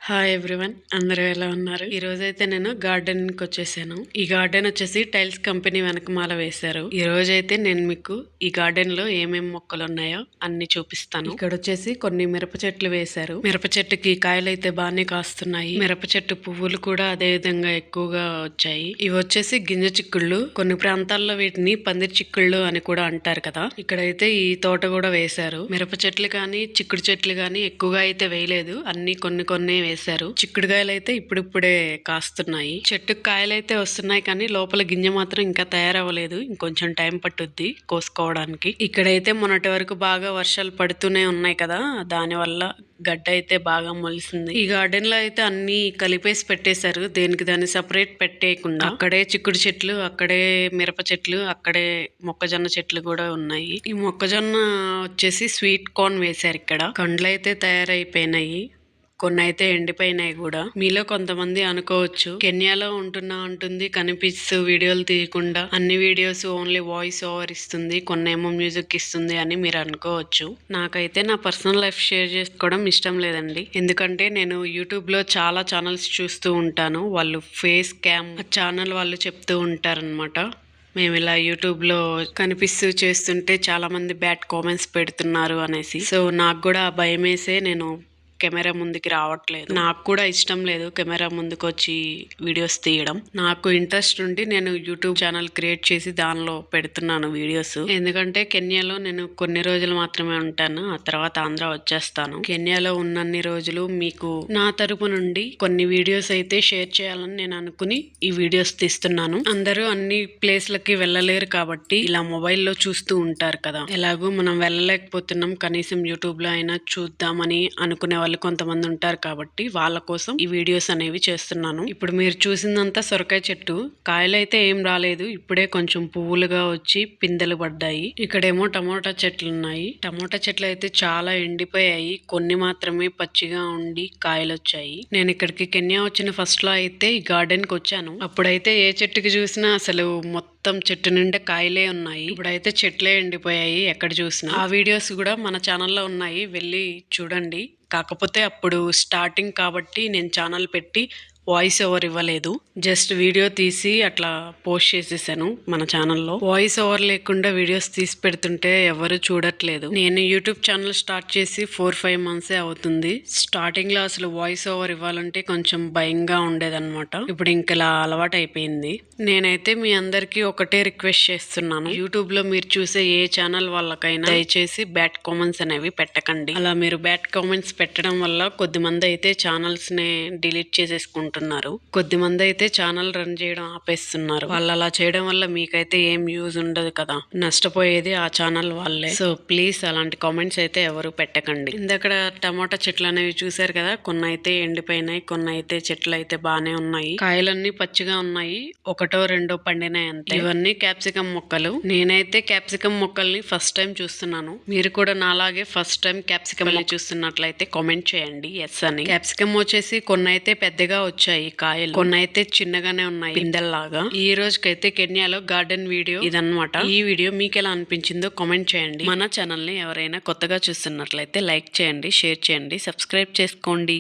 Hi everyone, అందరూ ఎలా ఉన్నారు? ఈ రోజైతే నేను గార్డెన్ కి వచ్చేసాను. ఈ గార్డెన్ వచ్చేసి టైల్స్ కంపెనీ వెనకమాల వేశారు. ఈ రోజైతే నేను మీకు ఈ గార్డెన్ లో ఏమేం మొక్కలు ఉన్నాయో అన్ని చూపిస్తాను. ఇక్కడ వచ్చేసి కొన్ని మిరప చెట్లు వేశారు. మిరప చెట్టుకి కాయలు అయితే బాగానే కాస్తున్నాయి. మిరప చెట్టు పువ్వులు కూడా అదే విధంగా ఎక్కువగా వచ్చాయి. ఇవి వచ్చేసి గింజ చిక్కుళ్ళు. కొన్ని ప్రాంతాల్లో వీటిని పందిరి చిక్కుళ్ళు అని కూడా అంటారు కదా. ఇక్కడైతే ఈ తోట కూడా వేశారు. మిరప చెట్లు కానీ చిక్కుడు చెట్లు కానీ ఎక్కువగా అయితే వేయలేదు. అన్ని కొన్ని వేశారు. చిక్కుడుకాయలు అయితే ఇప్పుడిప్పుడే కాస్తున్నాయి. చెట్టుకు కాయలు అయితే వస్తున్నాయి కానీ లోపల గింజ మాత్రం ఇంకా తయారవ్వలేదు. ఇంకొంచెం టైం పట్టుద్ది కోసుకోవడానికి. ఇక్కడైతే మొన్నటి వరకు బాగా వర్షాలు పడుతూనే ఉన్నాయి కదా, దాని వల్ల గడ్డ అయితే బాగా మొలిసింది. ఈ గార్డెన్ లో అయితే అన్ని కలిపేసి పెట్టేశారు. దేనికి దాన్ని సపరేట్ పెట్టేయకుండా అక్కడే చిక్కుడు చెట్లు, అక్కడే మిరప చెట్లు, అక్కడే మొక్కజొన్న చెట్లు కూడా ఉన్నాయి. ఈ మొక్కజొన్న వచ్చేసి స్వీట్ కార్న్ వేశారు. ఇక్కడ కండ్లు అయితే తయారైపోయినాయి. కొన్ని అయితే ఎండిపోయినాయి కూడా. మీలో కొంతమంది అనుకోవచ్చు, కెన్యాలో ఉంటున్నా అంటుంది, కనిపిస్తూ వీడియోలు తీయకుండా అన్ని వీడియోస్ ఓన్లీ వాయిస్ ఓవర్ ఇస్తుంది, కొన్నేమో మ్యూజిక్ ఇస్తుంది అని మీరు అనుకోవచ్చు. నాకైతే నా పర్సనల్ లైఫ్ షేర్ చేసుకోవడం ఇష్టం లేదండి. ఎందుకంటే నేను యూట్యూబ్ లో చాలా ఛానల్స్ చూస్తూ ఉంటాను. వాళ్ళు ఫేస్ క్యామ్ ఛానల్ వాళ్ళు చెప్తూ ఉంటారనమాట, మేము ఇలా యూట్యూబ్ లో కనిపిస్తూ చేస్తుంటే చాలా మంది బ్యాడ్ కామెంట్స్ పెడుతున్నారు అనేసి. సో నాకు కూడా భయం వేసే నేను కెమెరా ముందుకి రావట్లేదు. నాకు కూడా ఇష్టం లేదు కెమెరా ముందుకు వచ్చి వీడియోస్ తీయడం. నాకు ఇంట్రెస్ట్ ఉండి నేను యూట్యూబ్ ఛానల్ క్రియేట్ చేసి దానిలో పెడుతున్నాను వీడియోస్. ఎందుకంటే కెన్యాలో నేను కొన్ని రోజులు మాత్రమే ఉంటాను, ఆ తర్వాత ఆంధ్ర వచ్చేస్తాను. కెన్యాలో ఉన్నన్ని రోజులు మీకు నా తరపు నుండి కొన్ని వీడియోస్ అయితే షేర్ చేయాలని నేను అనుకుని ఈ వీడియోస్ తీస్తున్నాను. అందరూ అన్ని ప్లేస్లకి వెళ్ళలేరు కాబట్టి ఇలా మొబైల్లో చూస్తూ ఉంటారు కదా. ఎలాగో మనం వెళ్ళలేకపోతున్నాం, కనీసం యూట్యూబ్ లో అయినా చూద్దామని అనుకునే వాళ్ళు కొంతమంది ఉంటారు కాబట్టి వాళ్ళ కోసం ఈ వీడియోస్ అనేవి చేస్తున్నాను. ఇప్పుడు మీరు చూసిందంతా సొరకాయ చెట్టు. కాయలు అయితే ఏం రాలేదు, ఇప్పుడే కొంచెం పువ్వులుగా వచ్చి పిందెలు పడ్డాయి. ఇక్కడేమో టమోటా చెట్లు ఉన్నాయి. టమోటా చెట్లు అయితే చాలా ఎండిపోయాయి, కొన్ని మాత్రమే పచ్చిగా ఉండి కాయలు వచ్చాయి. నేను ఇక్కడికి కెన్యా వచ్చిన ఫస్ట్ లో అయితే ఈ గార్డెన్ కి వచ్చాను. అప్పుడైతే ఏ చెట్టుకి చూసినా అసలు మొత్తం చెట్టు నిండా కాయలే ఉన్నాయి. ఇప్పుడైతే చెట్లే ఎండిపోయాయి ఎక్కడ చూసినా. ఆ వీడియోస్ కూడా మన ఛానల్లో ఉన్నాయి, వెళ్ళి చూడండి. కాకపోతే అప్పుడు స్టార్టింగ్ కాబట్టి నేను ఛానల్ పెట్టి వాయిస్ ఓవర్ ఇవ్వలేదు, జస్ట్ వీడియో తీసి అట్లా పోస్ట్ చేసేసాను మన ఛానల్లో. వాయిస్ ఓవర్ లేకుండా వీడియోస్ తీసి పెడుతుంటే ఎవరు చూడట్లేదు. నేను యూట్యూబ్ ఛానల్ స్టార్ట్ చేసి 4-5 మంత్సే అవుతుంది. స్టార్టింగ్ లో అసలు వాయిస్ ఓవర్ ఇవ్వాలంటే కొంచెం భయంగా ఉండేదన్నమాట. ఇప్పుడు ఇంకలా అలవాటు అయిపోయింది. నేనైతే మీ అందరికీ ఒకటే రిక్వెస్ట్ చేస్తున్నాను, యూట్యూబ్ లో మీరు చూసే ఏ ఛానల్ వాళ్ళకైనా దయచేసి బ్యాడ్ కామెంట్స్ అనేవి పెట్టకండి. అలా మీరు బ్యాడ్ కామెంట్స్ పెట్టడం వల్ల కొద్దిమంది అయితే ఛానల్స్ ని డిలీట్ చేసేసుకుంటారు. కొద్దిమంది అయితే ఛానల్ రన్ చేయడం ఆపేస్తున్నారు. వాళ్ళు అలా చేయడం వల్ల మీకైతే ఏం యూజ్ ఉండదు కదా, నష్టపోయేది ఆ ఛానల్ వాళ్ళే. సో ప్లీజ్ అలాంటి కామెంట్స్ అయితే ఎవరు పెట్టకండి. ఇందక్కడ టమాటా చెట్లు అనేవి చూసారు కదా, కొన్ని అయితే ఎండిపోయినాయి, కొన్ని అయితే చెట్లు అయితే బాగానే ఉన్నాయి. కాయలన్నీ పచ్చిగా ఉన్నాయి, ఒకటో రెండో పండినాయి అంతే. ఇవన్నీ క్యాప్సికమ్ మొక్కలు. నేనైతే క్యాప్సికమ్ మొక్కల్ని ఫస్ట్ టైం చూస్తున్నాను. మీరు కూడా నాలాగే ఫస్ట్ టైం క్యాప్సికమ్ చూస్తున్నట్లయితే కామెంట్ చేయండి ఎస్ అని. క్యాప్సికమ్ వచ్చేసి కొన్ని అయితే పెద్దగా వచ్చాయి కాయలు, కొన్ని అయితే చిన్నగానే ఉన్నాయి పిందెల్లాగా. ఈ రోజుకైతే కెన్యాలో గార్డెన్ వీడియో ఇదన్నమాట. ఈ వీడియో మీకు ఎలా అనిపించిందో కామెంట్ చేయండి. మన ఛానల్ ని ఎవరైనా కొత్తగా చూస్తున్నట్లయితే లైక్ చేయండి, షేర్ చేయండి, సబ్స్క్రైబ్ చేసుకోండి.